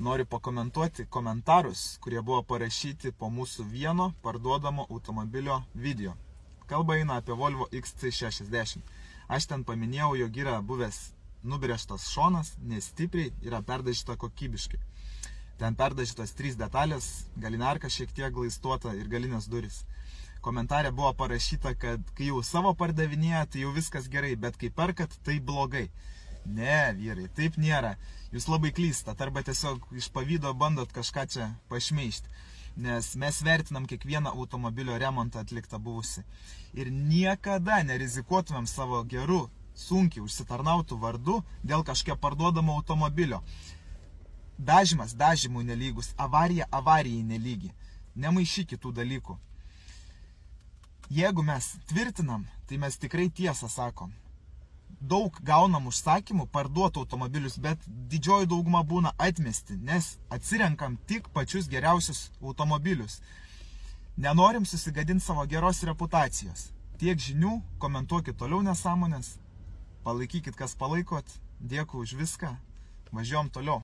Noriu pakomentuoti komentarus, kurie buvo parašyti po mūsų vieno parduodamo automobilio video. Kalba eina apie Volvo XC60. Aš ten paminėjau, jog yra buvęs nubrėžtas šonas, nestipriai, yra perdažyta kokybiškai. Ten perdažytos 3 detalės, galinė arka šiek tiek glaistuota ir galinės durys. Komentarė buvo parašyta, kad kai jau savo pardavinėja, tai jau viskas gerai, bet kai perkat, tai blogai. Ne, vyrai, taip nėra. Jūs labai klystat, arba tiesiog iš pavydo bandot kažką čia pašmeišti. Nes mes vertinam kiekvieną automobilio remontą atliktą buvusi. Ir niekada nerizikuotumėm savo geru, sunkiai užsitarnautų vardu dėl kažkokio parduodamo automobilio. Dažymas dažymui nelygus, avarija avarijai nelygi. Nemaišykit tų dalykų. Jeigu mes tvirtinam, tai mes tikrai tiesą sakom. Daug gaunam užsakymų parduoti automobilius, bet didžioji dauguma būna atmesti, nes atsirenkam tik pačius geriausius automobilius. Nenorim susigadinti savo geros reputacijos. Tiek žinių, komentuokit toliau nesąmonės, palaikykit, kas palaikot, dėkui už viską, važiuojam toliau.